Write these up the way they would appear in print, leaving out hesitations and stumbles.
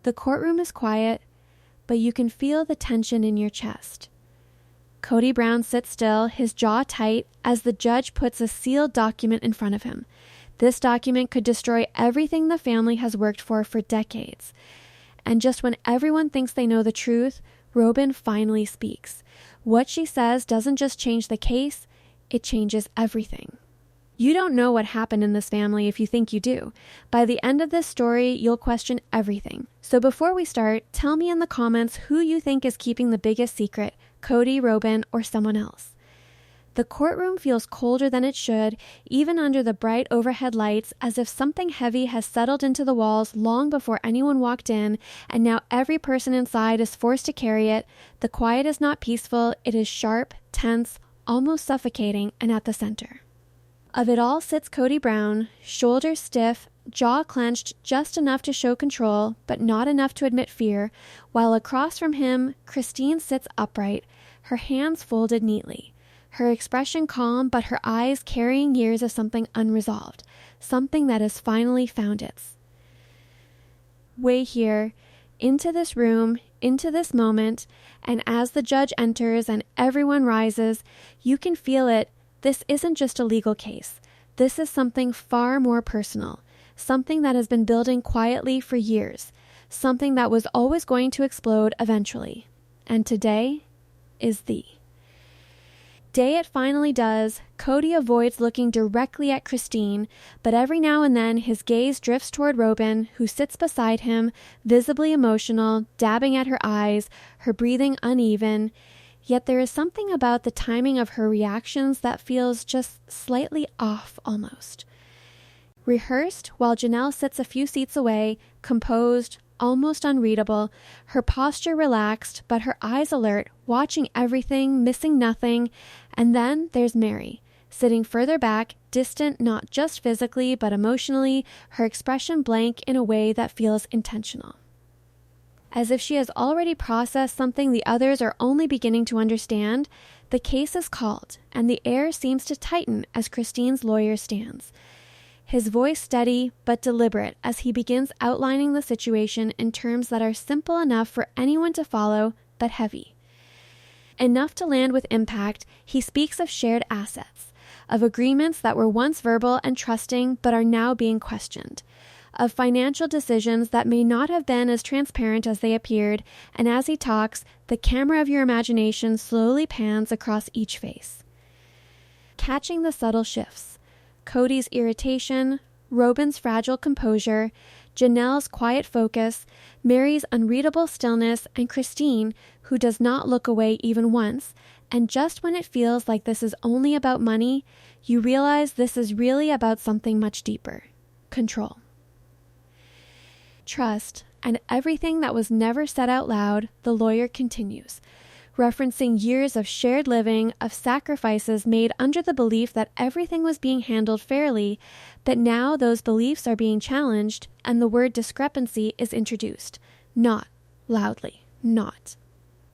The courtroom is quiet, but you can feel the tension in your chest. Kody Brown sits still, his jaw tight, as the judge puts a sealed document in front of him. This document could destroy everything the family has worked for decades. And just when everyone thinks they know the truth, Robyn finally speaks. What she says doesn't just change the case, it changes everything. You don't know what happened in this family if you think you do. By the end of this story, you'll question everything. So before we start, tell me in the comments who you think is keeping the biggest secret, Kody, Robyn, or someone else. The courtroom feels colder than it should, even under the bright overhead lights, as if something heavy has settled into the walls long before anyone walked in, and now every person inside is forced to carry it. The quiet is not peaceful, it is sharp, tense, almost suffocating, and at the center. Of it all sits Kody Brown, shoulders stiff, jaw clenched just enough to show control, but not enough to admit fear, while across from him, Christine sits upright, her hands folded neatly. Her expression calm, but her eyes carrying years of something unresolved, something that has finally found its way here, into this room, into this moment, and as the judge enters and everyone rises, you can feel it. This isn't just a legal case. This is something far more personal, something that has been building quietly for years, something that was always going to explode eventually. And today is the day it finally does. Kody avoids looking directly at Christine, but every now and then his gaze drifts toward Robyn, who sits beside him, visibly emotional, dabbing at her eyes, her breathing uneven. Yet there is something about the timing of her reactions that feels just slightly off almost. Rehearsed, while Janelle sits a few seats away, composed, almost unreadable, her posture relaxed, but her eyes alert, watching everything, missing nothing. And then there's Meri, sitting further back, distant not just physically but emotionally, her expression blank in a way that feels intentional. As if she has already processed something the others are only beginning to understand, the case is called, and the air seems to tighten as Christine's lawyer stands. His voice steady but deliberate as he begins outlining the situation in terms that are simple enough for anyone to follow, but heavy. Enough to land with impact, he speaks of shared assets, of agreements that were once verbal and trusting but are now being questioned, of financial decisions that may not have been as transparent as they appeared, and as he talks, the camera of your imagination slowly pans across each face. Catching the subtle shifts, Kody's irritation, Robyn's fragile composure, Janelle's quiet focus, Meri's unreadable stillness, and Christine, who does not look away even once, and just when it feels like this is only about money, you realize this is really about something much deeper: control. Trust, and everything that was never said out loud, the lawyer continues, referencing years of shared living, of sacrifices made under the belief that everything was being handled fairly, but now those beliefs are being challenged, and the word discrepancy is introduced. Not loudly, not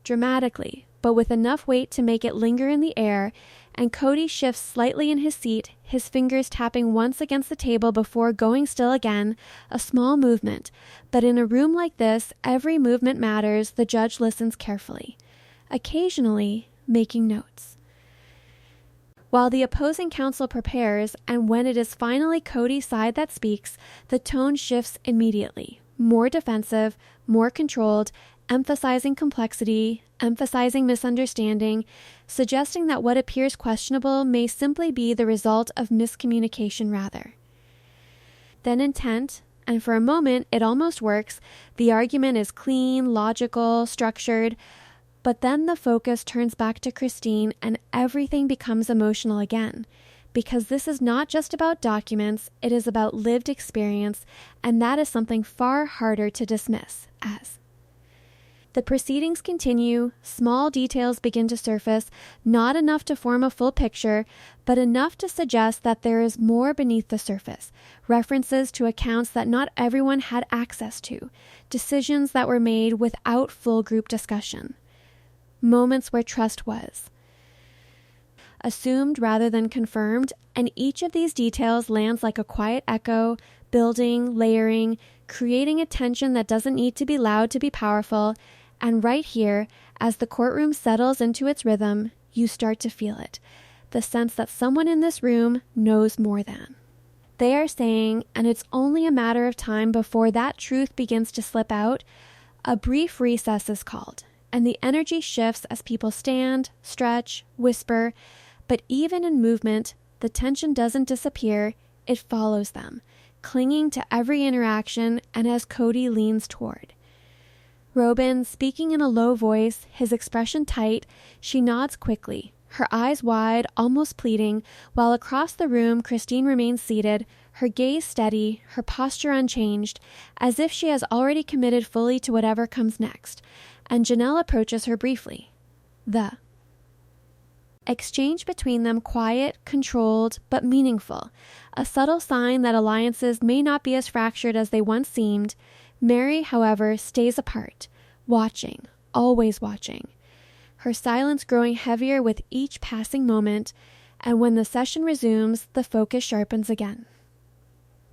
dramatically, but with enough weight to make it linger in the air, and Kody shifts slightly in his seat, his fingers tapping once against the table before going still again, a small movement. But in a room like this, every movement matters. The judge listens carefully, occasionally making notes. While the opposing counsel prepares, and when it is finally Kody's side that speaks, the tone shifts immediately, more defensive, more controlled, emphasizing complexity, emphasizing misunderstanding, suggesting that what appears questionable may simply be the result of miscommunication rather. Then intent, and for a moment it almost works, the argument is clean, logical, structured, but then the focus turns back to Christine and everything becomes emotional again. Because this is not just about documents, it is about lived experience, and that is something far harder to dismiss as. The proceedings continue, small details begin to surface, not enough to form a full picture, but enough to suggest that there is more beneath the surface, references to accounts that not everyone had access to, decisions that were made without full group discussion, moments where trust was assumed rather than confirmed, and each of these details lands like a quiet echo, building, layering, creating a tension that doesn't need to be loud to be powerful. And right here, as the courtroom settles into its rhythm, you start to feel it. The sense that someone in this room knows more than. They are saying, and it's only a matter of time before that truth begins to slip out, a brief recess is called, and the energy shifts as people stand, stretch, whisper, but even in movement, the tension doesn't disappear, it follows them, clinging to every interaction and as Kody leans toward. Robyn, speaking in a low voice, his expression tight, she nods quickly, her eyes wide, almost pleading, while across the room Christine remains seated, her gaze steady, her posture unchanged, as if she has already committed fully to whatever comes next, and Janelle approaches her briefly. The exchange between them quiet, controlled, but meaningful, a subtle sign that alliances may not be as fractured as they once seemed. Meri, however, stays apart, watching, always watching. Her silence growing heavier with each passing moment, and when the session resumes, the focus sharpens again.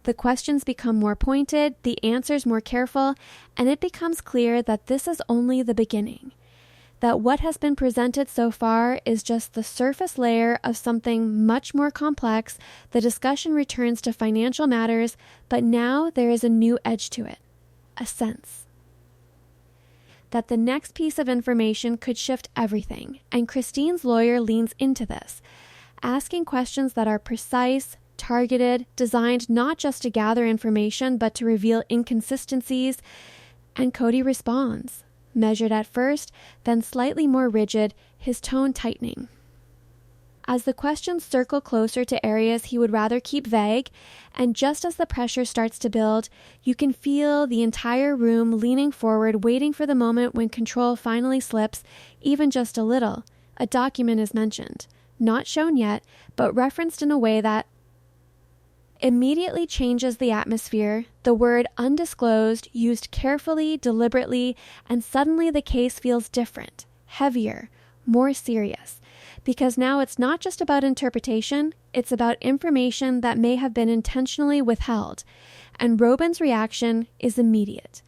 The questions become more pointed, the answers more careful, and it becomes clear that this is only the beginning. That what has been presented so far is just the surface layer of something much more complex. The discussion returns to financial matters, but now there is a new edge to it, a sense that the next piece of information could shift everything, and Christine's lawyer leans into this, asking questions that are precise, targeted, designed not just to gather information but to reveal inconsistencies, and Kody responds, measured at first, then slightly more rigid, his tone tightening. As the questions circle closer to areas he would rather keep vague, and just as the pressure starts to build, you can feel the entire room leaning forward, waiting for the moment when control finally slips, even just a little. A document is mentioned, not shown yet, but referenced in a way that immediately changes the atmosphere, the word undisclosed, used carefully, deliberately, and suddenly the case feels different, heavier, more serious. Because now it's not just about interpretation, it's about information that may have been intentionally withheld. And Robyn's reaction is immediate.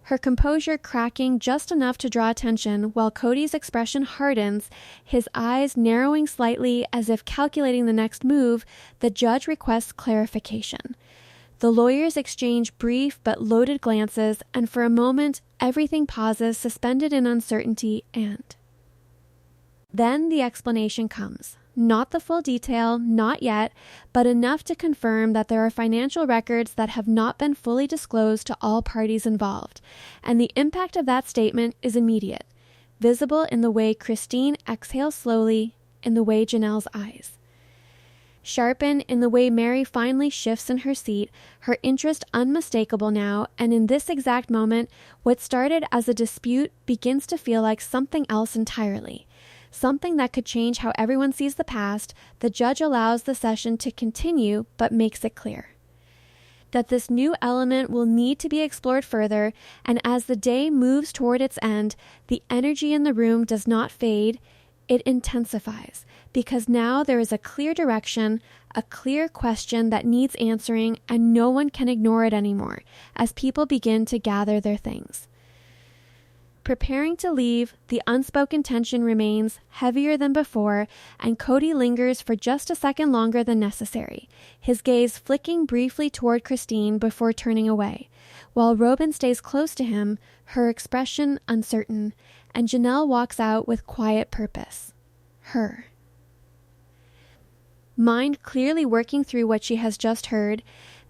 Her composure cracking just enough to draw attention while Kody's expression hardens, his eyes narrowing slightly as if calculating the next move, the judge requests clarification. The lawyers exchange brief but loaded glances, and for a moment, everything pauses, suspended in uncertainty, and then the explanation comes. Not the full detail, not yet, but enough to confirm that there are financial records that have not been fully disclosed to all parties involved. And the impact of that statement is immediate, visible in the way Christine exhales slowly, in the way Janelle's eyes sharpen, in the way Meri finally shifts in her seat, her interest unmistakable now, and in this exact moment, what started as a dispute begins to feel like something else entirely. Something that could change how everyone sees the past. The judge allows the session to continue, but makes it clear that this new element will need to be explored further, and as the day moves toward its end, the energy in the room does not fade, it intensifies, because now there is a clear direction, a clear question that needs answering, and no one can ignore it anymore as people begin to gather their things. Preparing to leave, the unspoken tension remains heavier than before, and Kody lingers for just a second longer than necessary, his gaze flicking briefly toward Christine before turning away, while Robyn stays close to him, her expression uncertain, and Janelle walks out with quiet purpose. Her mind clearly working through what she has just heard,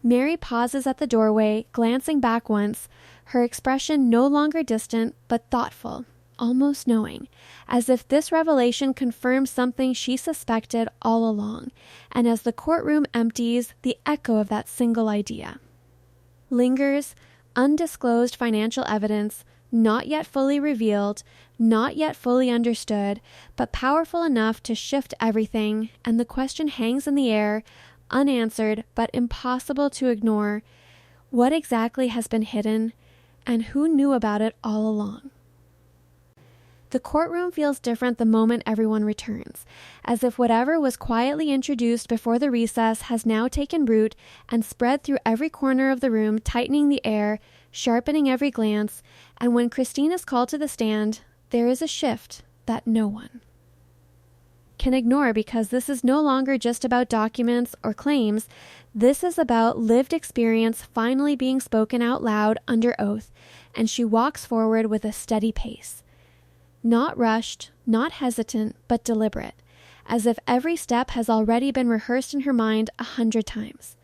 Meri pauses at the doorway, glancing back once, her expression no longer distant, but thoughtful, almost knowing, as if this revelation confirms something she suspected all along, and as the courtroom empties, the echo of that single idea lingers, undisclosed financial evidence, not yet fully revealed, not yet fully understood, but powerful enough to shift everything, and the question hangs in the air, unanswered but impossible to ignore. What exactly has been hidden, and who knew about it all along? The courtroom feels different the moment everyone returns, as if whatever was quietly introduced before the recess has now taken root and spread through every corner of the room, tightening the air, sharpening every glance, and when Christine is called to the stand, there is a shift that no one can ignore, because this is no longer just about documents or claims. This is about lived experience finally being spoken out loud under oath, and she walks forward with a steady pace. Not rushed, not hesitant, but deliberate, as if every step has already been rehearsed in her mind 100 times.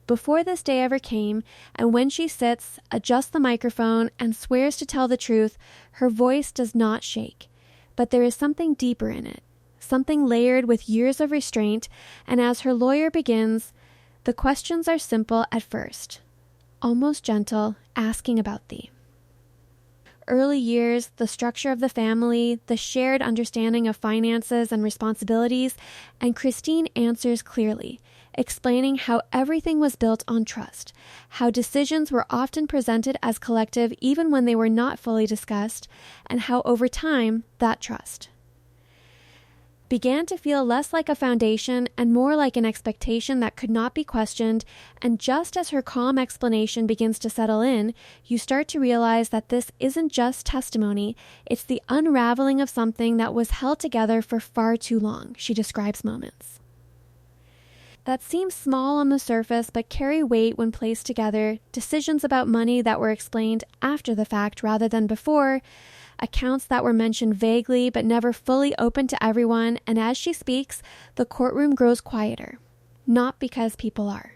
Before this day ever came, and when she sits, adjusts the microphone, and swears to tell the truth, her voice does not shake. But there is something deeper in it, something layered with years of restraint, and as her lawyer begins, the questions are simple at first, almost gentle, asking about thee. Early years, the structure of the family, the shared understanding of finances and responsibilities, and Christine answers clearly, explaining how everything was built on trust, how decisions were often presented as collective even when they were not fully discussed, and how over time that trust began to feel less like a foundation and more like an expectation that could not be questioned. And just as her calm explanation begins to settle in, you start to realize that this isn't just testimony, it's the unraveling of something that was held together for far too long. She describes moments that seem small on the surface but carry weight when placed together, decisions about money that were explained after the fact rather than before, accounts that were mentioned vaguely but never fully open to everyone, and as she speaks, the courtroom grows quieter, not because people are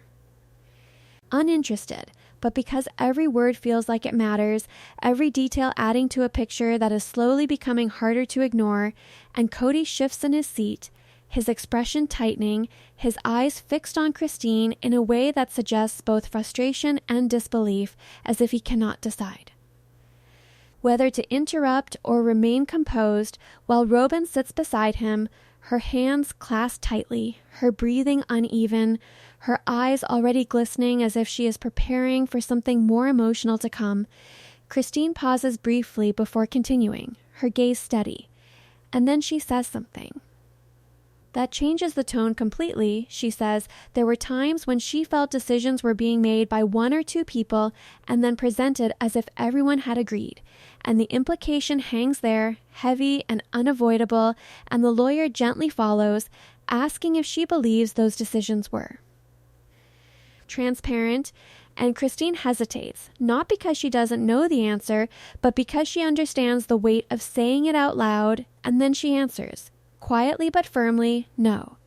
uninterested, but because every word feels like it matters, every detail adding to a picture that is slowly becoming harder to ignore, and Kody shifts in his seat, his expression tightening, his eyes fixed on Christine in a way that suggests both frustration and disbelief, as if he cannot decide whether to interrupt or remain composed, while Robyn sits beside him, her hands clasped tightly, her breathing uneven, her eyes already glistening as if she is preparing for something more emotional to come. Christine pauses briefly before continuing, her gaze steady, and then she says something that changes the tone completely. She says there were times when she felt decisions were being made by one or two people and then presented as if everyone had agreed. And the implication hangs there, heavy and unavoidable, and the lawyer gently follows, asking if she believes those decisions were transparent. And Christine hesitates, not because she doesn't know the answer, but because she understands the weight of saying it out loud, and then she answers, quietly but firmly, no.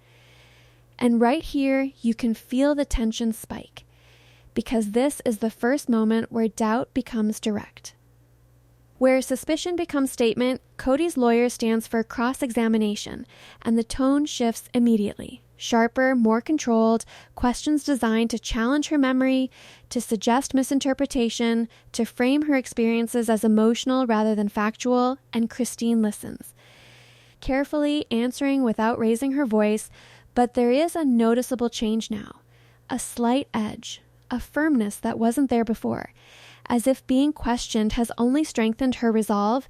And right here, you can feel the tension spike, because this is the first moment where doubt becomes direct. Where suspicion becomes statement, Kody's lawyer stands for cross-examination, and the tone shifts immediately. Sharper, more controlled, questions designed to challenge her memory, to suggest misinterpretation, to frame her experiences as emotional rather than factual, and Christine listens, carefully answering without raising her voice, but there is a noticeable change now, a slight edge, a firmness that wasn't there before, as if being questioned has only strengthened her resolve,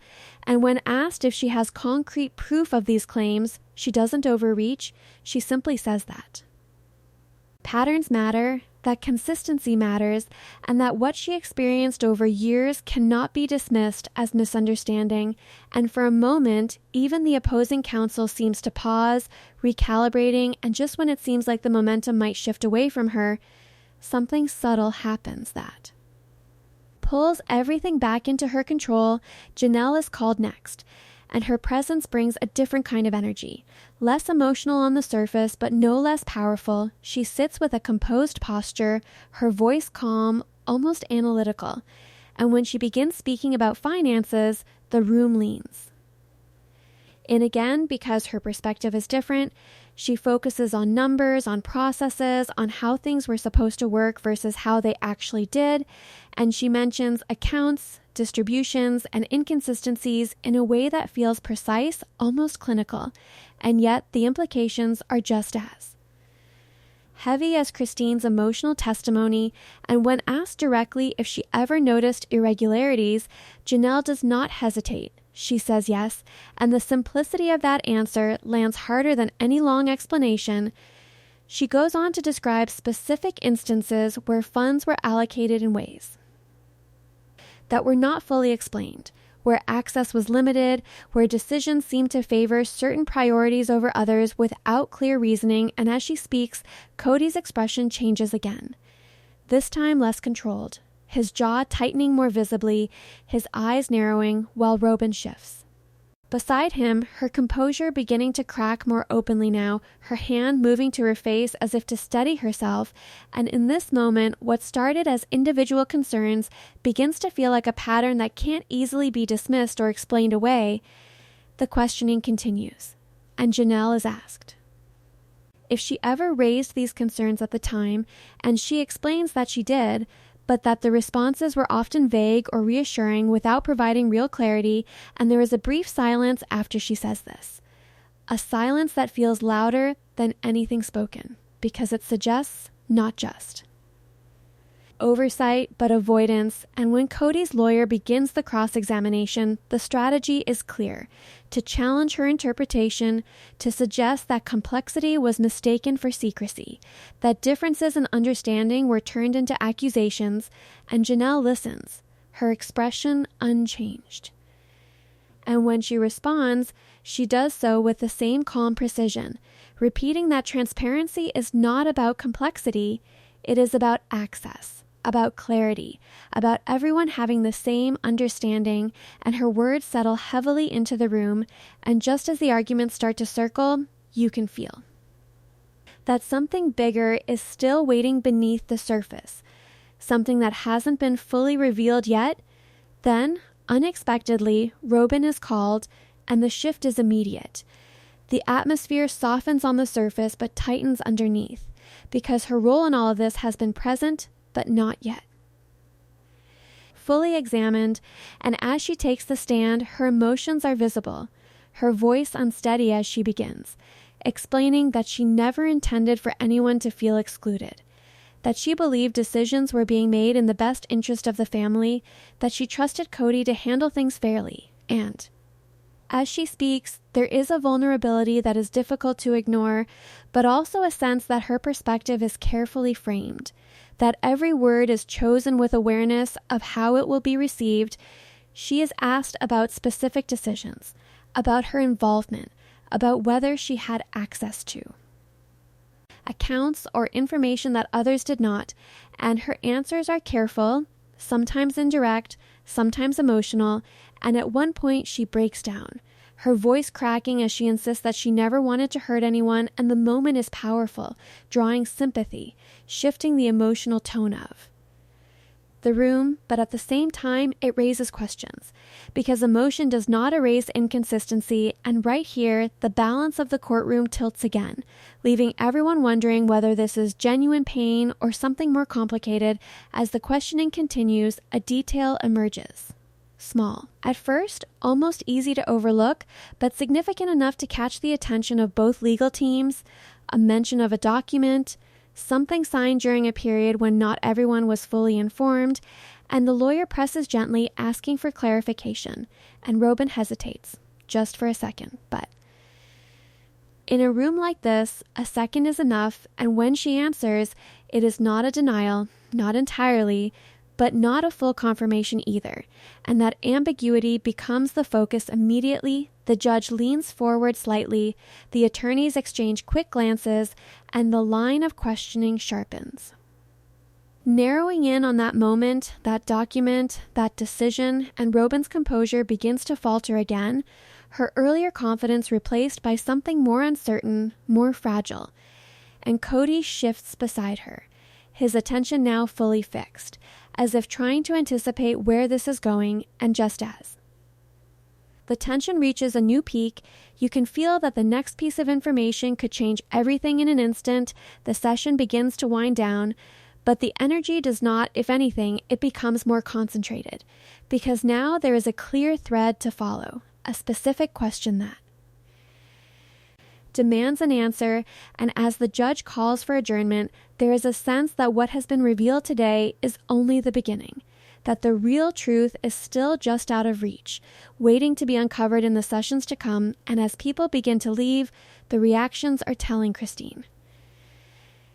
and when asked if she has concrete proof of these claims, she doesn't overreach, she simply says that patterns matter, that consistency matters, and that what she experienced over years cannot be dismissed as misunderstanding. And for a moment, even the opposing counsel seems to pause, recalibrating, and just when it seems like the momentum might shift away from her, something subtle happens that pulls everything back into her control. Janelle is called next, and her presence brings a different kind of energy. Less emotional on the surface, but no less powerful. She sits with a composed posture, her voice calm, almost analytical. And when she begins speaking about finances, the room leans in again, because her perspective is different. She focuses on numbers, on processes, on how things were supposed to work versus how they actually did. And she mentions accounts, distributions, and inconsistencies in a way that feels precise, almost clinical. And yet the implications are just as heavy as Christine's emotional testimony. And when asked directly if she ever noticed irregularities, Janelle does not hesitate. She says yes, and the simplicity of that answer lands harder than any long explanation. She goes on to describe specific instances where funds were allocated in ways that were not fully explained, where access was limited, where decisions seemed to favor certain priorities over others without clear reasoning, and as she speaks, Kody's expression changes again. This time less controlled, his jaw tightening more visibly, his eyes narrowing while Robyn shifts. Beside him, her composure beginning to crack more openly now, her hand moving to her face as if to steady herself, and in this moment, what started as individual concerns begins to feel like a pattern that can't easily be dismissed or explained away. The questioning continues, and Janelle is asked if she ever raised these concerns at the time, and she explains that she did, but that the responses were often vague or reassuring without providing real clarity, and there is a brief silence after she says this. A silence that feels louder than anything spoken, because it suggests not just oversight, but avoidance, and when Kody's lawyer begins the cross-examination, the strategy is clear: to challenge her interpretation, to suggest that complexity was mistaken for secrecy, that differences in understanding were turned into accusations, and Janelle listens, her expression unchanged. And when she responds, she does so with the same calm precision, repeating that transparency is not about complexity, it is about access, about clarity, about everyone having the same understanding, and her words settle heavily into the room, and just as the arguments start to circle, you can feel that something bigger is still waiting beneath the surface, something that hasn't been fully revealed yet. Then, unexpectedly, Robyn is called, and the shift is immediate. The atmosphere softens on the surface but tightens underneath, because her role in all of this has been present, but not yet fully examined, and as she takes the stand, her emotions are visible, her voice unsteady as she begins, explaining that she never intended for anyone to feel excluded, that she believed decisions were being made in the best interest of the family, that she trusted Kody to handle things fairly, and as she speaks, there is a vulnerability that is difficult to ignore, but also a sense that her perspective is carefully framed, that every word is chosen with awareness of how it will be received. She is asked about specific decisions, about her involvement, about whether she had access to accounts or information that others did not, and her answers are careful, sometimes indirect, sometimes emotional, and at one point she breaks down, her voice cracking as she insists that she never wanted to hurt anyone, and the moment is powerful, drawing sympathy, shifting the emotional tone of the room, but at the same time, it raises questions, because emotion does not erase inconsistency, and right here, the balance of the courtroom tilts again, leaving everyone wondering whether this is genuine pain or something more complicated. As the questioning continues, a detail emerges. Small. At first, almost easy to overlook, but significant enough to catch the attention of both legal teams: a mention of a document, something signed during a period when not everyone was fully informed, and the lawyer presses gently, asking for clarification, and Robyn hesitates, just for a second, but in a room like this, a second is enough, and when she answers, it is not a denial, not entirely, but not a full confirmation either, and that ambiguity becomes the focus immediately. The judge leans forward slightly, the attorneys exchange quick glances, and the line of questioning sharpens. Narrowing in on that moment, that document, that decision, and Robyn's composure begins to falter again, her earlier confidence replaced by something more uncertain, more fragile, and Kody shifts beside her, his attention now fully fixed, as if trying to anticipate where this is going, and just as the tension reaches a new peak, you can feel that the next piece of information could change everything in an instant. The session begins to wind down, but the energy does not. If anything, it becomes more concentrated, because now there is a clear thread to follow, a specific question that demands an answer, and as the judge calls for adjournment, there is a sense that what has been revealed today is only the beginning, that the real truth is still just out of reach, waiting to be uncovered in the sessions to come, and as people begin to leave, the reactions are telling Christine.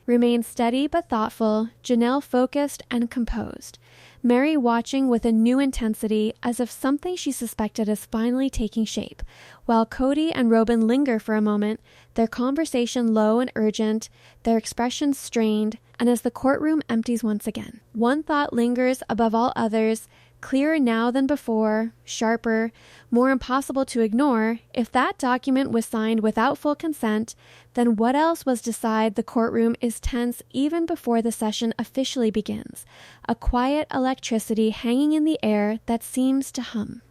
Remain steady but thoughtful, Janelle focused and composed, Meri watching with a new intensity as if something she suspected is finally taking shape, while Kody and Robyn linger for a moment, their conversation low and urgent, their expressions strained, and as the courtroom empties once again. One thought lingers above all others, clearer now than before, sharper, more impossible to ignore. If that document was signed without full consent, then what else was decide the courtroom is tense even before the session officially begins, a quiet electricity hanging in the air that seems to hum.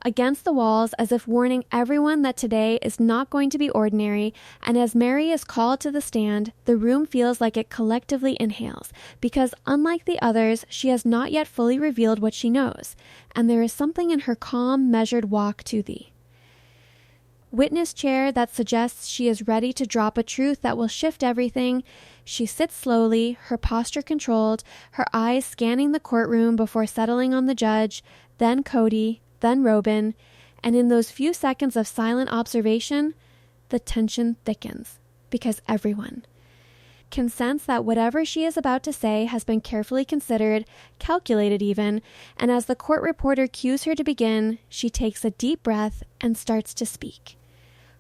Against the walls, as if warning everyone that today is not going to be ordinary, and as Meri is called to the stand, the room feels like it collectively inhales, because unlike the others, she has not yet fully revealed what she knows, and there is something in her calm, measured walk to thee. Witness chair that suggests she is ready to drop a truth that will shift everything. She sits slowly, her posture controlled, her eyes scanning the courtroom before settling on the judge, then Kody, then Robyn, and in those few seconds of silent observation, the tension thickens, because everyone can sense that whatever she is about to say has been carefully considered, calculated even, and as the court reporter cues her to begin, she takes a deep breath and starts to speak.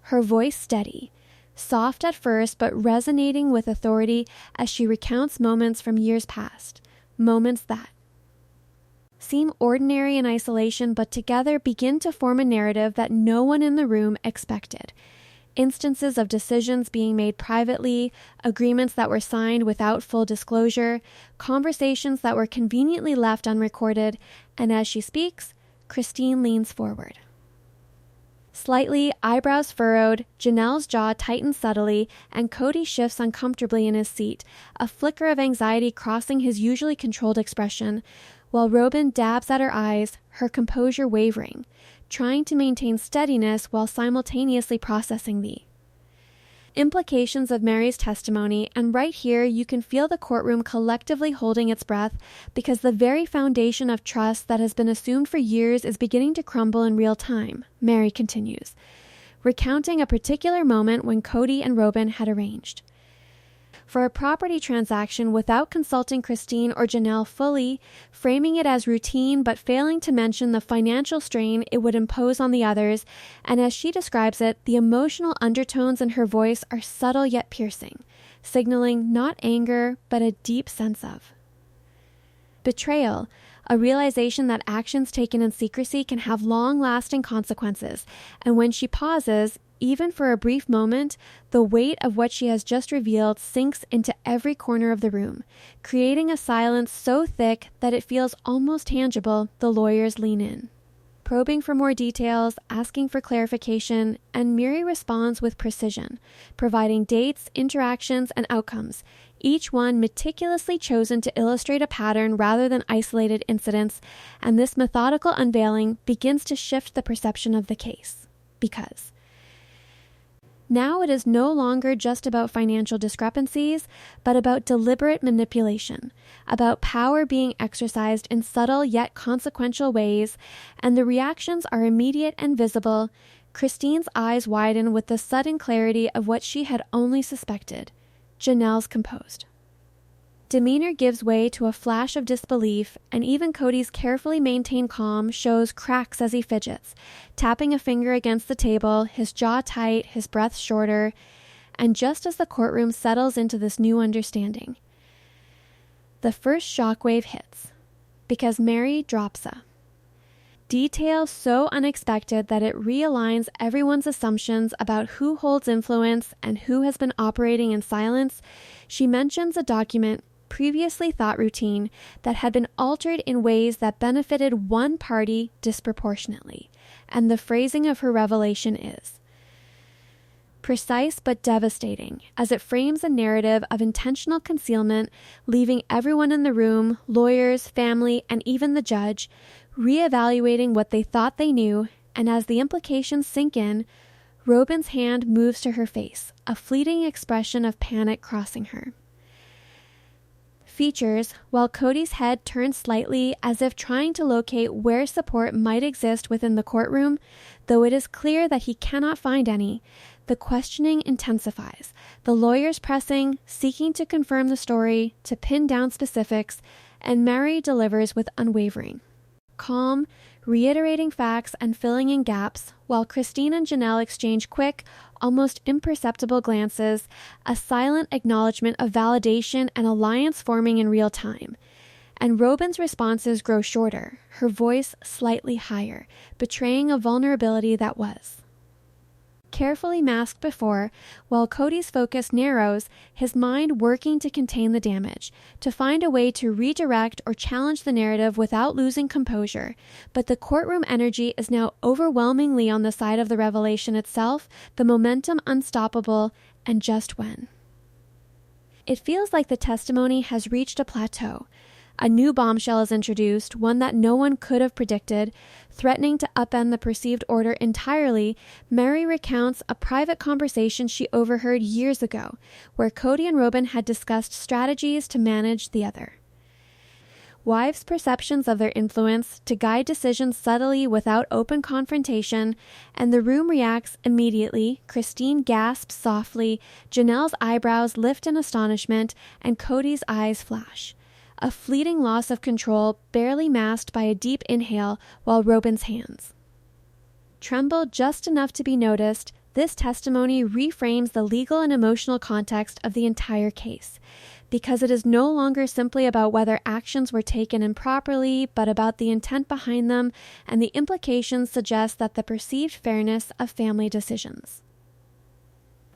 Her voice steady, soft at first but resonating with authority as she recounts moments from years past, moments that seem ordinary in isolation but together begin to form a narrative that no one in the room expected. Instances of decisions being made privately, agreements that were signed without full disclosure, conversations that were conveniently left unrecorded, and as she speaks, Christine leans forward. Slightly, eyebrows furrowed, Janelle's jaw tightens subtly, and Kody shifts uncomfortably in his seat, a flicker of anxiety crossing his usually controlled expression, while Robyn dabs at her eyes, her composure wavering, trying to maintain steadiness while simultaneously processing the implications of Meri's testimony, and right here you can feel the courtroom collectively holding its breath because the very foundation of trust that has been assumed for years is beginning to crumble in real time, Meri continues, recounting a particular moment when Kody and Robyn had arranged for a property transaction without consulting Christine or Janelle fully, framing it as routine but failing to mention the financial strain it would impose on the others, and as she describes it, the emotional undertones in her voice are subtle yet piercing, signaling not anger but a deep sense of betrayal, a realization that actions taken in secrecy can have long-lasting consequences, and when she pauses, even for a brief moment, the weight of what she has just revealed sinks into every corner of the room, creating a silence so thick that it feels almost tangible. The lawyers lean in, probing for more details, asking for clarification, and Meri responds with precision, providing dates, interactions, and outcomes, each one meticulously chosen to illustrate a pattern rather than isolated incidents, and this methodical unveiling begins to shift the perception of the case. Because now it is no longer just about financial discrepancies, but about deliberate manipulation, about power being exercised in subtle yet consequential ways, and the reactions are immediate and visible. Christine's eyes widen with the sudden clarity of what she had only suspected. Janelle's composed demeanor gives way to a flash of disbelief, and even Kody's carefully maintained calm shows cracks as he fidgets, tapping a finger against the table, his jaw tight, his breath shorter, and just as the courtroom settles into this new understanding, the first shockwave hits, because Meri drops a detail so unexpected that it realigns everyone's assumptions about who holds influence and who has been operating in silence. She mentions a document previously thought routine that had been altered in ways that benefited one party disproportionately, and the phrasing of her revelation is precise but devastating, as it frames a narrative of intentional concealment, leaving everyone in the room, lawyers, family, and even the judge, reevaluating what they thought they knew, and as the implications sink in, Robyn's hand moves to her face, a fleeting expression of panic crossing her Features, while Kody's head turns slightly as if trying to locate where support might exist within the courtroom, though it is clear that he cannot find any, the questioning intensifies, the lawyers pressing, seeking to confirm the story, to pin down specifics, and Meri delivers with unwavering. Calm, reiterating facts and filling in gaps, while Christine and Janelle exchange quick, almost imperceptible glances, a silent acknowledgement of validation and alliance forming in real time. And Robyn's responses grow shorter, her voice slightly higher, betraying a vulnerability that was carefully masked before, while Kody's focus narrows, his mind working to contain the damage, to find a way to redirect or challenge the narrative without losing composure. But the courtroom energy is now overwhelmingly on the side of the revelation itself, the momentum unstoppable, and just when. It feels like the testimony has reached a plateau. A new bombshell is introduced, one that no one could have predicted. Threatening to upend the perceived order entirely, Meri recounts a private conversation she overheard years ago, where Kody and Robyn had discussed strategies to manage the other. Wives' perceptions of their influence to guide decisions subtly without open confrontation, and the room reacts immediately. Christine gasps softly, Janelle's eyebrows lift in astonishment, and Kody's eyes flash. A fleeting loss of control, barely masked by a deep inhale, while Robyn's hands tremble just enough to be noticed. This testimony reframes the legal and emotional context of the entire case, because it is no longer simply about whether actions were taken improperly, but about the intent behind them, and the implications suggest that the perceived fairness of family decisions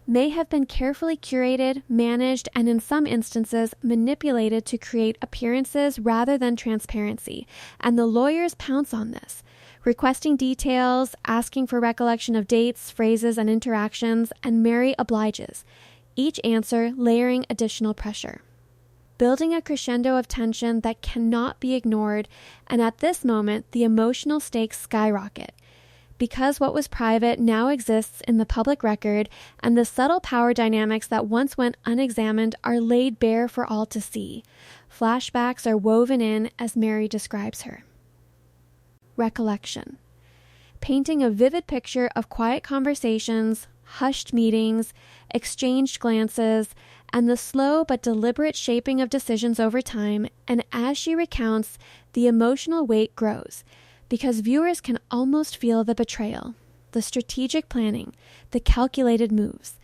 may have been carefully curated, managed, and in some instances manipulated to create appearances rather than transparency, and the lawyers pounce on this, requesting details, asking for recollection of dates, phrases, and interactions, and Meri obliges, each answer layering additional pressure, building a crescendo of tension that cannot be ignored, and at this moment the emotional stakes skyrocket, because what was private now exists in the public record, and the subtle power dynamics that once went unexamined are laid bare for all to see. Flashbacks are woven in as Meri describes her. Recollection. Painting a vivid picture of quiet conversations, hushed meetings, exchanged glances, and the slow but deliberate shaping of decisions over time, and as she recounts, the emotional weight grows, because viewers can almost feel the betrayal, the strategic planning, the calculated moves,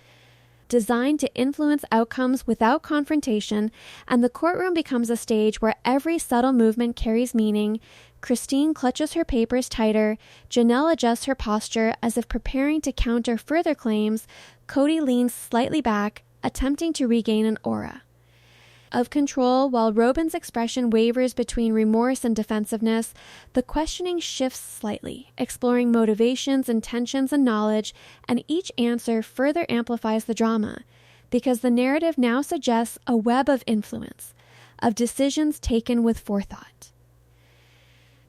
designed to influence outcomes without confrontation, and the courtroom becomes a stage where every subtle movement carries meaning. Christine clutches her papers tighter, Janelle adjusts her posture as if preparing to counter further claims, Kody leans slightly back, attempting to regain an aura of control, while Robyn's expression wavers between remorse and defensiveness. The questioning shifts slightly, exploring motivations, intentions, and knowledge, and each answer further amplifies the drama, because the narrative now suggests a web of influence, of decisions taken with forethought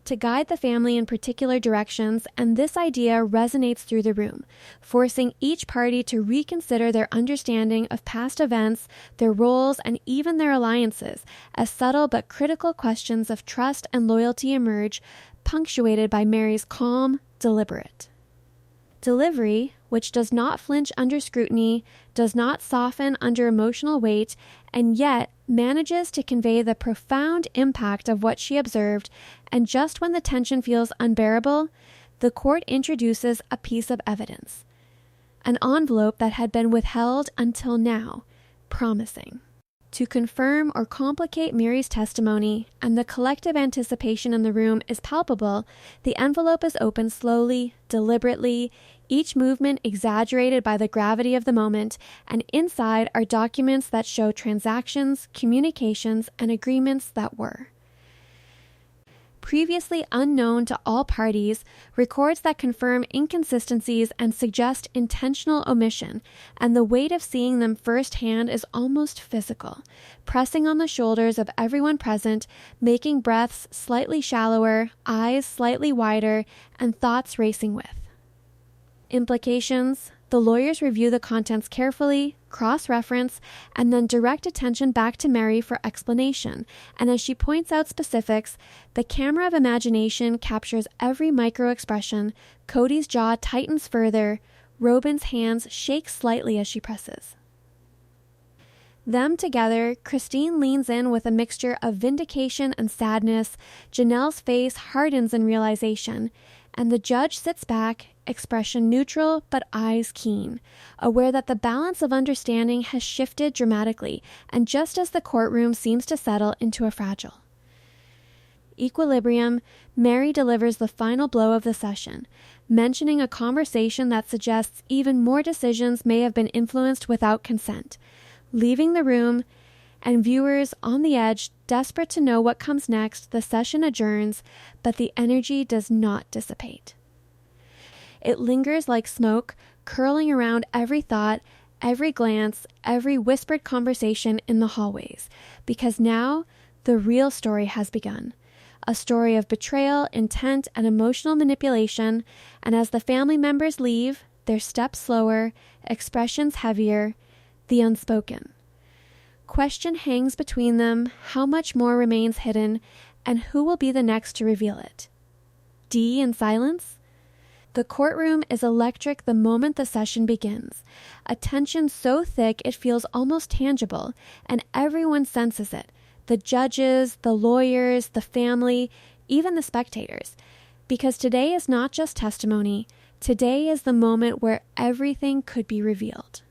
to guide the family in particular directions, and this idea resonates through the room, forcing each party to reconsider their understanding of past events, their roles, and even their alliances, as subtle but critical questions of trust and loyalty emerge, punctuated by Meri's calm, deliberate delivery, which does not flinch under scrutiny, does not soften under emotional weight, and yet manages to convey the profound impact of what she observed. And just when the tension feels unbearable, the court introduces a piece of evidence, an envelope that had been withheld until now, promising to confirm or complicate Meri's testimony, and the collective anticipation in the room is palpable. The envelope is opened slowly, deliberately, each movement exaggerated by the gravity of the moment, and inside are documents that show transactions, communications, and agreements that were previously unknown to all parties, records that confirm inconsistencies and suggest intentional omission, and the weight of seeing them firsthand is almost physical, pressing on the shoulders of everyone present, making breaths slightly shallower, eyes slightly wider, and thoughts racing with implications, The lawyers review the contents carefully, cross-reference, and then direct attention back to Meri for explanation. And as she points out specifics, the camera of imagination captures every micro-expression. Kody's jaw tightens further. Robyn's hands shake slightly as she presses. Them together, Christine leans in with a mixture of vindication and sadness. Janelle's face hardens in realization, and the judge sits back, expression neutral but eyes keen, aware that the balance of understanding has shifted dramatically, and just as the courtroom seems to settle into a fragile equilibrium, Meri delivers the final blow of the session, mentioning a conversation that suggests even more decisions may have been influenced without consent. Leaving the room, and viewers on the edge, desperate to know what comes next, the session adjourns, but the energy does not dissipate. It lingers like smoke, curling around every thought, every glance, every whispered conversation in the hallways, because now the real story has begun. A story of betrayal, intent, and emotional manipulation, and as the family members leave, their steps slower, expressions heavier, the unspoken question hangs between them. How much more remains hidden, and who will be the next to reveal it? Dee in silence? The courtroom is electric the moment the session begins. A tension so thick it feels almost tangible, and everyone senses it. The judges, the lawyers, the family, even the spectators. Because today is not just testimony. Today is the moment where everything could be revealed.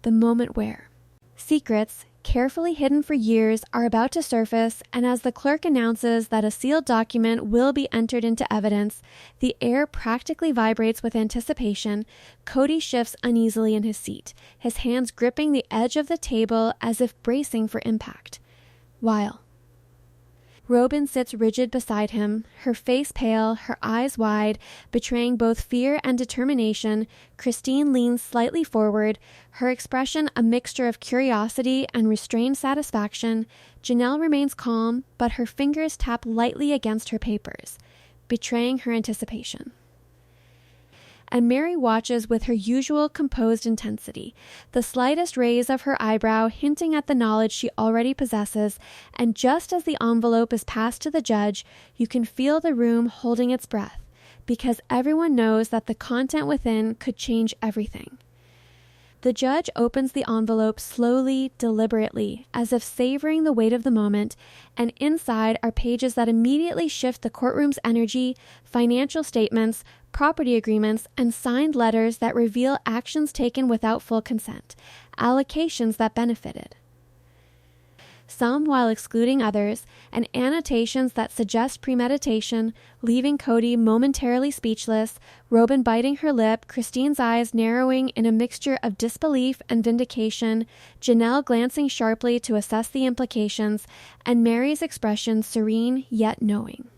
The moment where secrets, carefully hidden for years, are about to surface, and as the clerk announces that a sealed document will be entered into evidence, the air practically vibrates with anticipation. Kody shifts uneasily in his seat, his hands gripping the edge of the table as if bracing for impact. While Robyn sits rigid beside him, her face pale, her eyes wide, betraying both fear and determination. Christine leans slightly forward, her expression a mixture of curiosity and restrained satisfaction. Janelle remains calm, but her fingers tap lightly against her papers, betraying her anticipation. And Meri watches with her usual composed intensity, the slightest raise of her eyebrow hinting at the knowledge she already possesses, and just as the envelope is passed to the judge, you can feel the room holding its breath, because everyone knows that the content within could change everything. The judge opens the envelope slowly, deliberately, as if savoring the weight of the moment, and inside are pages that immediately shift the courtroom's energy, financial statements, property agreements, and signed letters that reveal actions taken without full consent, allocations that benefited some while excluding others, and annotations that suggest premeditation, leaving Kody momentarily speechless, Robyn biting her lip, Christine's eyes narrowing in a mixture of disbelief and vindication, Janelle glancing sharply to assess the implications, and Meri's expression serene yet knowing.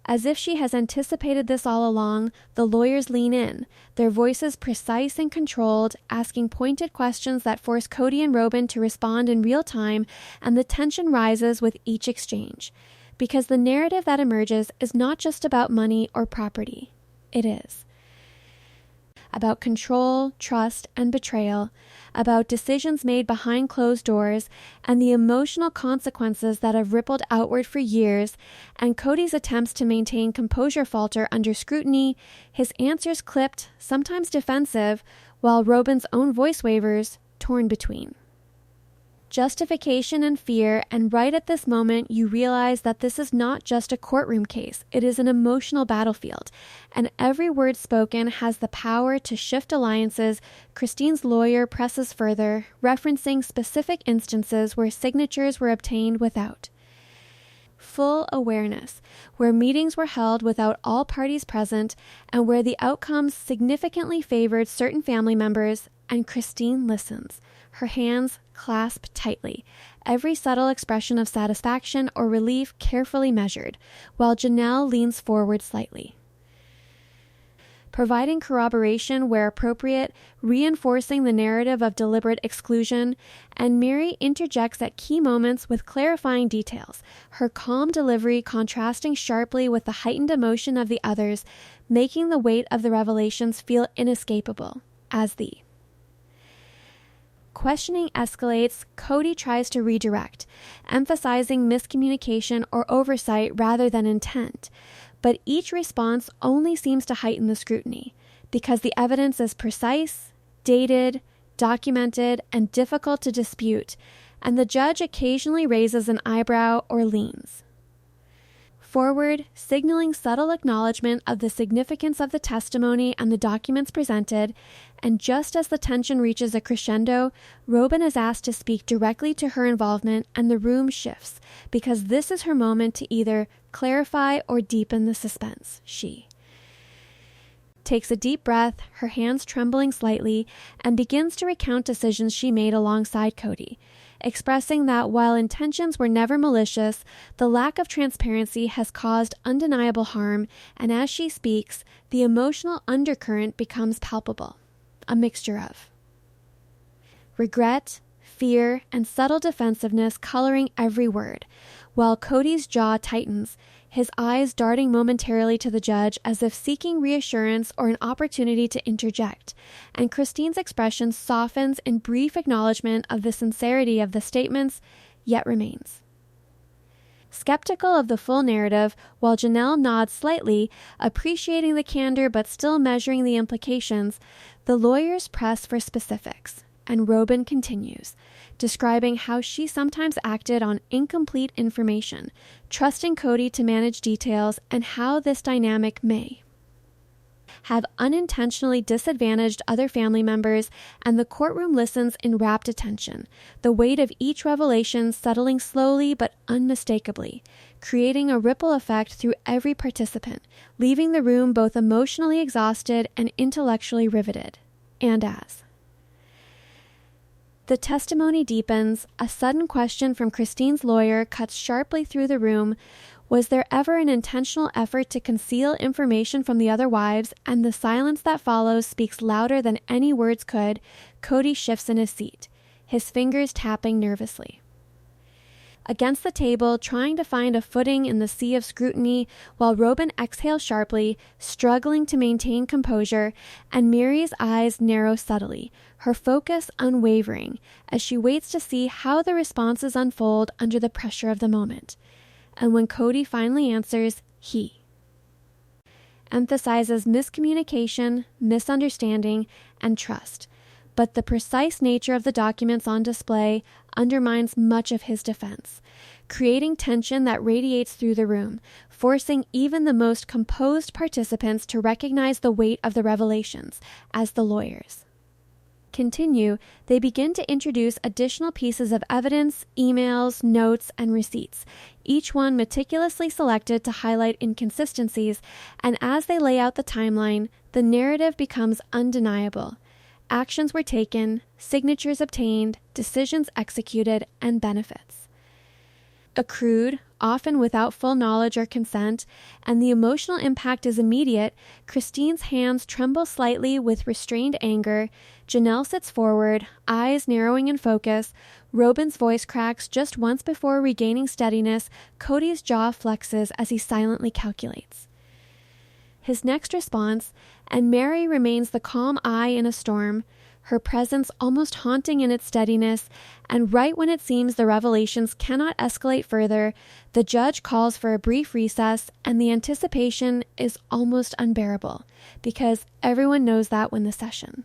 As if she has anticipated this all along, the lawyers lean in, their voices precise and controlled, asking pointed questions that force Kody and Robyn to respond in real time, and the tension rises with each exchange. Because the narrative that emerges is not just about money or property. It is about control, trust, and betrayal, about decisions made behind closed doors, and the emotional consequences that have rippled outward for years, and Kody's attempts to maintain composure falter under scrutiny, his answers clipped, sometimes defensive, while Robyn's own voice wavers, torn between justification and fear. And right at this moment, you realize that this is not just a courtroom case. It is an emotional battlefield, and every word spoken has the power to shift alliances. Christine's lawyer presses further, referencing specific instances where signatures were obtained without full awareness, where meetings were held without all parties present, and where the outcomes significantly favored certain family members. And Christine listens, her hands clasped tightly, every subtle expression of satisfaction or relief carefully measured, while Janelle leans forward slightly, providing corroboration where appropriate, reinforcing the narrative of deliberate exclusion, and Meri interjects at key moments with clarifying details, her calm delivery contrasting sharply with the heightened emotion of the others, making the weight of the revelations feel inescapable. as the. Questioning escalates. Kody tries to redirect, emphasizing miscommunication or oversight rather than intent. But each response only seems to heighten the scrutiny, because the evidence is precise, dated, documented, and difficult to dispute, and the judge occasionally raises an eyebrow or leans forward, signaling subtle acknowledgement of the significance of the testimony and the documents presented. And just as the tension reaches a crescendo, Robyn is asked to speak directly to her involvement, and the room shifts, because this is her moment to either clarify or deepen the suspense. She takes a deep breath, her hands trembling slightly, and begins to recount decisions she made alongside Kody, expressing that while intentions were never malicious, the lack of transparency has caused undeniable harm, and as she speaks, the emotional undercurrent becomes palpable, a mixture of regret, fear, and subtle defensiveness coloring every word, while Kody's jaw tightens, his eyes darting momentarily to the judge as if seeking reassurance or an opportunity to interject, and Christine's expression softens in brief acknowledgement of the sincerity of the statements, yet remains skeptical of the full narrative, while Janelle nods slightly, appreciating the candor but still measuring the implications. The lawyers press for specifics, and Robyn continues, describing how she sometimes acted on incomplete information, trusting Kody to manage details, and how this dynamic may have unintentionally disadvantaged other family members, and the courtroom listens in rapt attention, the weight of each revelation settling slowly but unmistakably, creating a ripple effect through every participant, leaving the room both emotionally exhausted and intellectually riveted. And as the testimony deepens, a sudden question from Christine's lawyer cuts sharply through the room. Was there ever an intentional effort to conceal information from the other wives? And the silence that follows speaks louder than any words could. Kody shifts in his seat, his fingers tapping nervously against the table, trying to find a footing in the sea of scrutiny, while Robyn exhales sharply, struggling to maintain composure, and Meri's eyes narrow subtly, her focus unwavering, as she waits to see how the responses unfold under the pressure of the moment. And when Kody finally answers, he emphasizes miscommunication, misunderstanding, and trust. But the precise nature of the documents on display undermines much of his defense, creating tension that radiates through the room, forcing even the most composed participants to recognize the weight of the revelations. As the lawyers continue, they begin to introduce additional pieces of evidence, emails, notes, and receipts, each one meticulously selected to highlight inconsistencies, and as they lay out the timeline, the narrative becomes undeniable. Actions were taken, signatures obtained, decisions executed, and benefits accrued, often without full knowledge or consent, and the emotional impact is immediate. Christine's hands tremble slightly with restrained anger. Janelle sits forward, eyes narrowing in focus. Robyn's voice cracks just once before regaining steadiness. Kody's jaw flexes as he silently calculates his next response, and Meri remains the calm eye in a storm, her presence almost haunting in its steadiness. And right when it seems the revelations cannot escalate further, the judge calls for a brief recess, and the anticipation is almost unbearable, because everyone knows that when the session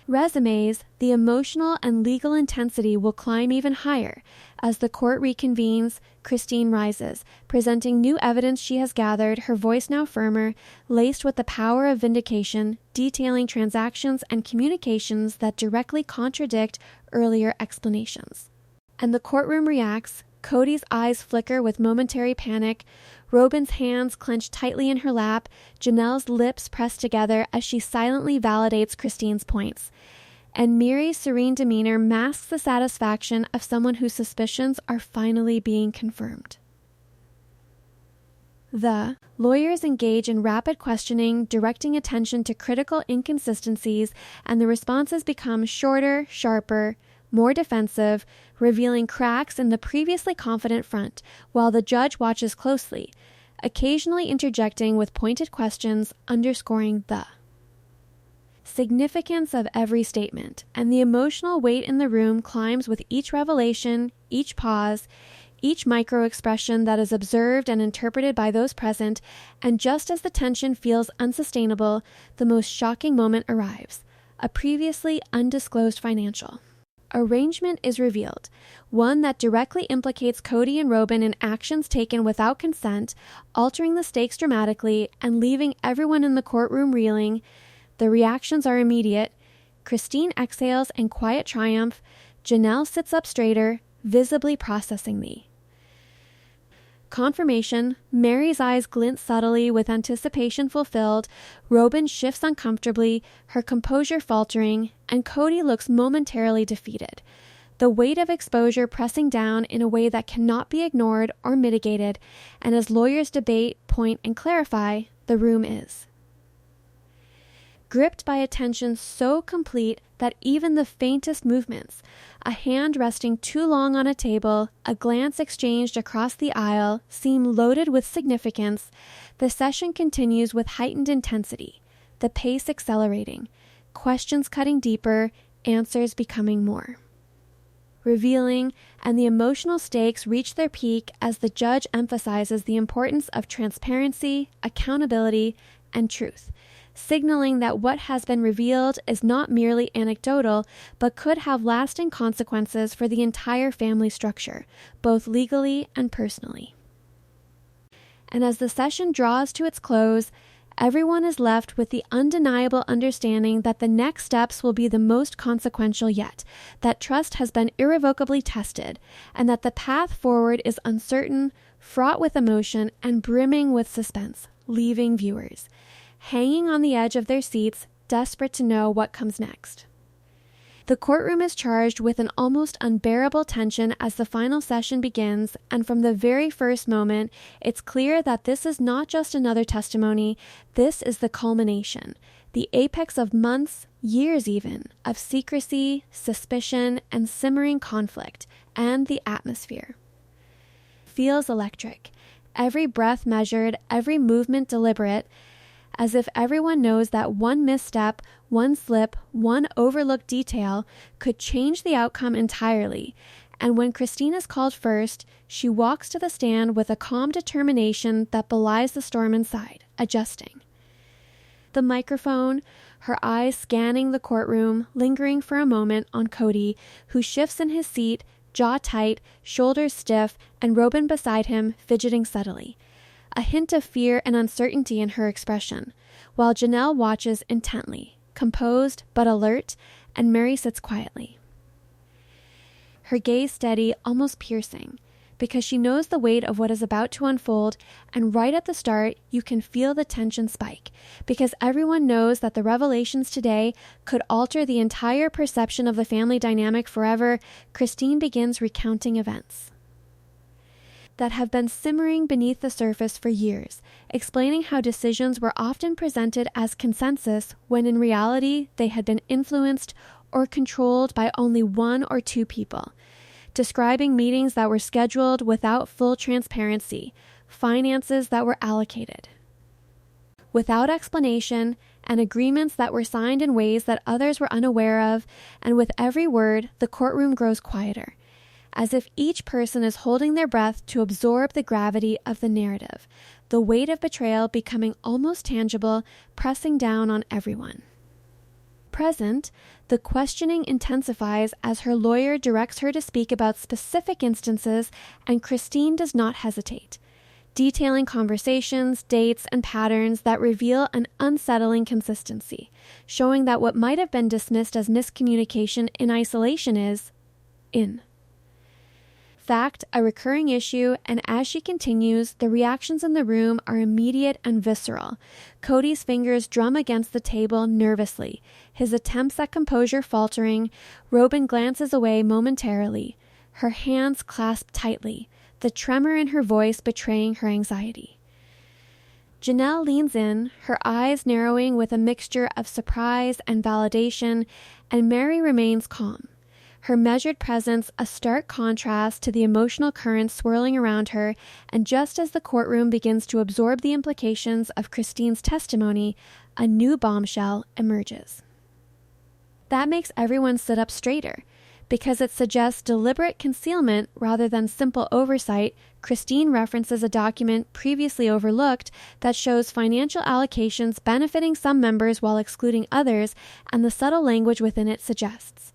resumes, the emotional and legal intensity will climb even higher. As the court reconvenes, Christine rises, presenting new evidence she has gathered, her voice now firmer, laced with the power of vindication, detailing transactions and communications that directly contradict earlier explanations. And the courtroom reacts. Kody's eyes flicker with momentary panic. Robyn's hands clench tightly in her lap. Janelle's lips press together as she silently validates Christine's points. And Meri's serene demeanor masks the satisfaction of someone whose suspicions are finally being confirmed. The lawyers engage in rapid questioning, directing attention to critical inconsistencies, and the responses become shorter, sharper, more defensive, revealing cracks in the previously confident front, while the judge watches closely, occasionally interjecting with pointed questions, underscoring the significance of every statement, and the emotional weight in the room climbs with each revelation, each pause, each micro-expression that is observed and interpreted by those present, and just as the tension feels unsustainable, the most shocking moment arrives, a previously undisclosed financial arrangement is revealed, one that directly implicates Kody and Robyn in actions taken without consent, altering the stakes dramatically and leaving everyone in the courtroom reeling. The reactions are immediate. Christine exhales in quiet triumph. Janelle sits up straighter, visibly processing the confirmation. Meri's eyes glint subtly with anticipation fulfilled. Robyn shifts uncomfortably, her composure faltering, and Kody looks momentarily defeated. The weight of exposure pressing down in a way that cannot be ignored or mitigated, and as lawyers debate, point, and clarify, the room is gripped by a tension so complete that even the faintest movements, a hand resting too long on a table, a glance exchanged across the aisle, seem loaded with significance. The session continues with heightened intensity, the pace accelerating, questions cutting deeper, answers becoming more revealing, and the emotional stakes reach their peak as the judge emphasizes the importance of transparency, accountability, and truth, signaling that what has been revealed is not merely anecdotal, but could have lasting consequences for the entire family structure, both legally and personally. And as the session draws to its close, everyone is left with the undeniable understanding that the next steps will be the most consequential yet, that trust has been irrevocably tested, and that the path forward is uncertain, fraught with emotion, and brimming with suspense, leaving viewers hanging on the edge of their seats, desperate to know what comes next. The courtroom is charged with an almost unbearable tension as the final session begins, and from the very first moment, it's clear that this is not just another testimony, this is the culmination, the apex of months, years even, of secrecy, suspicion, and simmering conflict, and the atmosphere feels electric, every breath measured, every movement deliberate, as if everyone knows that one misstep, one slip, one overlooked detail could change the outcome entirely. And when Christine is called first, she walks to the stand with a calm determination that belies the storm inside, adjusting the microphone, her eyes scanning the courtroom, lingering for a moment on Kody, who shifts in his seat, jaw tight, shoulders stiff, and Robyn beside him, fidgeting subtly, a hint of fear and uncertainty in her expression, while Janelle watches intently, composed but alert, and Meri sits quietly, her gaze steady, almost piercing, because she knows the weight of what is about to unfold, and right at the start, you can feel the tension spike, because everyone knows that the revelations today could alter the entire perception of the family dynamic forever. Christine begins recounting events that have been simmering beneath the surface for years, explaining how decisions were often presented as consensus when in reality they had been influenced or controlled by only one or two people, describing meetings that were scheduled without full transparency, finances that were allocated without explanation, and agreements that were signed in ways that others were unaware of, and with every word, the courtroom grows quieter, as if each person is holding their breath to absorb the gravity of the narrative, the weight of betrayal becoming almost tangible, pressing down on everyone present. The questioning intensifies as her lawyer directs her to speak about specific instances, and Christine does not hesitate, detailing conversations, dates, and patterns that reveal an unsettling consistency, showing that what might have been dismissed as miscommunication in isolation is, in fact, a recurring issue, and as she continues, the reactions in the room are immediate and visceral. Kody's fingers drum against the table nervously, his attempts at composure faltering. Robyn glances away momentarily, her hands clasped tightly, the tremor in her voice betraying her anxiety. Janelle leans in, her eyes narrowing with a mixture of surprise and validation, and Meri remains calm, her measured presence a stark contrast to the emotional currents swirling around her. And just as the courtroom begins to absorb the implications of Christine's testimony, a new bombshell emerges. That makes everyone sit up straighter. Because it suggests deliberate concealment rather than simple oversight, Christine references a document previously overlooked that shows financial allocations benefiting some members while excluding others, and the subtle language within it suggests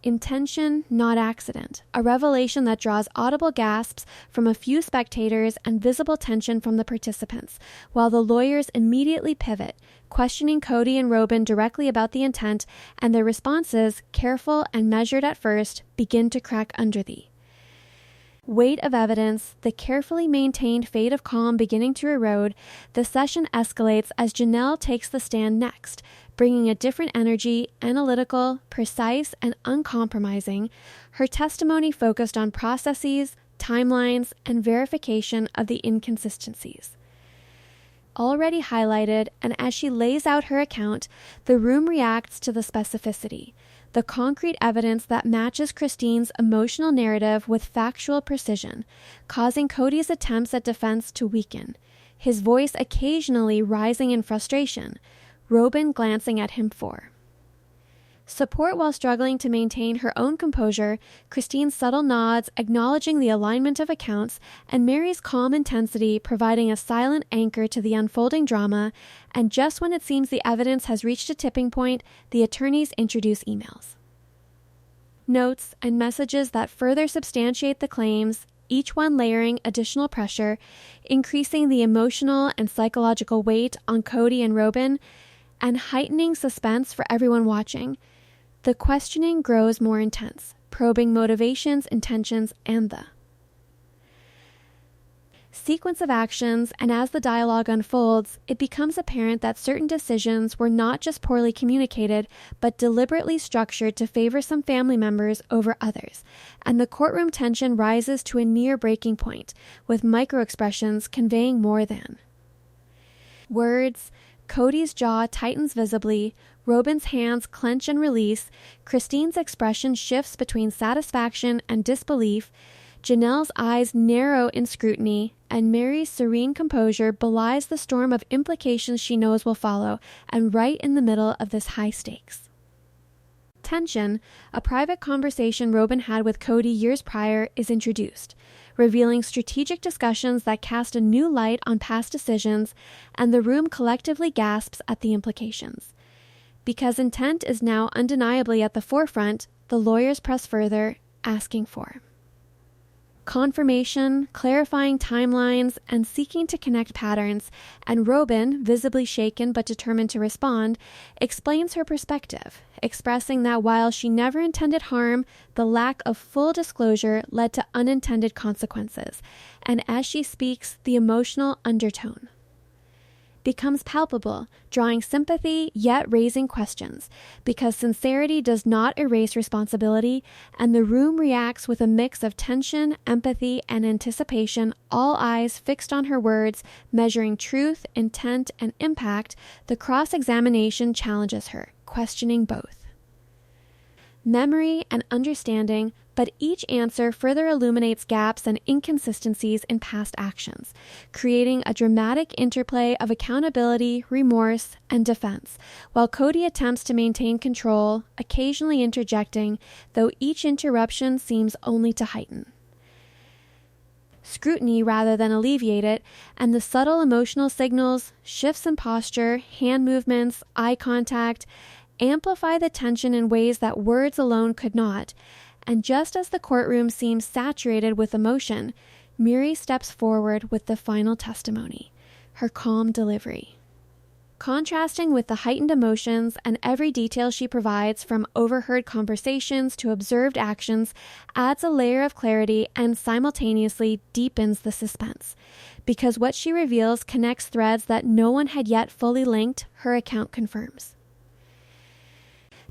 intention, not accident, a revelation that draws audible gasps from a few spectators and visible tension from the participants, while the lawyers immediately pivot, questioning Kody and Robyn directly about the intent, and their responses, careful and measured at first, begin to crack under the weight of evidence, the carefully maintained fade of calm beginning to erode. The session escalates as Janelle takes the stand next, bringing a different energy, analytical, precise, and uncompromising. Her testimony focused on processes, timelines, and verification of the inconsistencies already highlighted, and as she lays out her account, the room reacts to the specificity, the concrete evidence that matches Christine's emotional narrative with factual precision, causing Kody's attempts at defense to weaken, his voice occasionally rising in frustration, Robyn glancing at him for support while struggling to maintain her own composure, Christine's subtle nods acknowledging the alignment of accounts, and Meri's calm intensity providing a silent anchor to the unfolding drama. And just when it seems the evidence has reached a tipping point, the attorneys introduce emails, notes, and messages that further substantiate the claims, each one layering additional pressure, increasing the emotional and psychological weight on Kody and Robyn, and heightening suspense for everyone watching. The questioning grows more intense, probing motivations, intentions, and the sequence of actions, and as the dialogue unfolds, it becomes apparent that certain decisions were not just poorly communicated, but deliberately structured to favor some family members over others, and the courtroom tension rises to a near breaking point, with microexpressions conveying more than words. Kody's jaw tightens visibly, Robyn's hands clench and release, Christine's expression shifts between satisfaction and disbelief, Janelle's eyes narrow in scrutiny, and Meri's serene composure belies the storm of implications she knows will follow, and right in the middle of this high stakes tension, a private conversation Robyn had with Kody years prior is introduced, revealing strategic discussions that cast a new light on past decisions, and the room collectively gasps at the implications. Because intent is now undeniably at the forefront, the lawyers press further, asking for confirmation, clarifying timelines, and seeking to connect patterns, and Robyn, visibly shaken but determined to respond, explains her perspective, expressing that while she never intended harm, the lack of full disclosure led to unintended consequences, and as she speaks, the emotional undertone becomes palpable, drawing sympathy yet raising questions, because sincerity does not erase responsibility, and the room reacts with a mix of tension, empathy, and anticipation, all eyes fixed on her words, measuring truth, intent, and impact. The cross-examination challenges her, questioning both memory and understanding, but each answer further illuminates gaps and inconsistencies in past actions, creating a dramatic interplay of accountability, remorse, and defense, while Kody attempts to maintain control, occasionally interjecting, though each interruption seems only to heighten scrutiny rather than alleviate it, and the subtle emotional signals, shifts in posture, hand movements, eye contact, amplify the tension in ways that words alone could not. And just as the courtroom seems saturated with emotion, Meri steps forward with the final testimony, her calm delivery, contrasting with the heightened emotions, and every detail she provides, from overheard conversations to observed actions, adds a layer of clarity and simultaneously deepens the suspense. Because what she reveals connects threads that no one had yet fully linked, her account confirms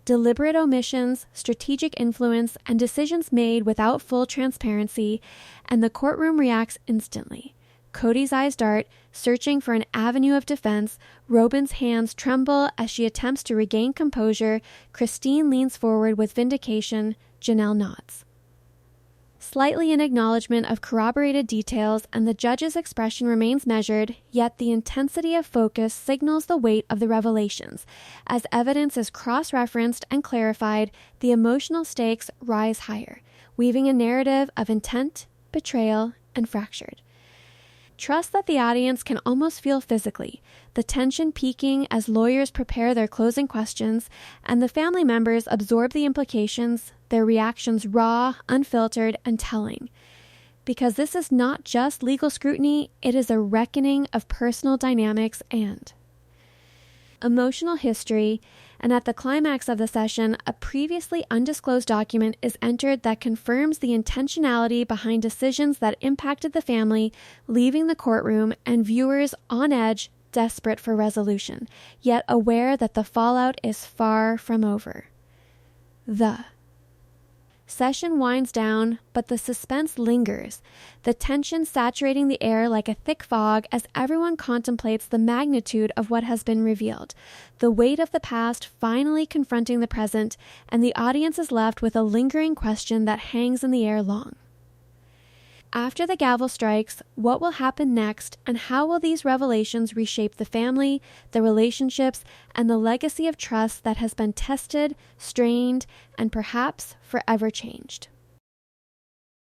deliberate omissions, strategic influence, and decisions made without full transparency, and the courtroom reacts instantly. Kody's eyes dart, searching for an avenue of defense. Robyn's hands tremble as she attempts to regain composure. Christine leans forward with vindication. Janelle nods, slightly in acknowledgement of corroborated details, and the judge's expression remains measured, yet the intensity of focus signals the weight of the revelations. As evidence is cross-referenced and clarified, the emotional stakes rise higher, weaving a narrative of intent, betrayal, and fractured. Trust that the audience can almost feel physically, the tension peaking as lawyers prepare their closing questions, and the family members absorb the implications, their reactions raw, unfiltered, and telling. Because this is not just legal scrutiny, it is a reckoning of personal dynamics and emotional history, and at the climax of the session, a previously undisclosed document is entered that confirms the intentionality behind decisions that impacted the family, leaving the courtroom and viewers on edge, desperate for resolution, yet aware that the fallout is far from over. The session winds down, but the suspense lingers, the tension saturating the air like a thick fog as everyone contemplates the magnitude of what has been revealed, the weight of the past finally confronting the present, and the audience is left with a lingering question that hangs in the air long. After the gavel strikes, what will happen next, and how will these revelations reshape the family, the relationships, and the legacy of trust that has been tested, strained, and perhaps forever changed?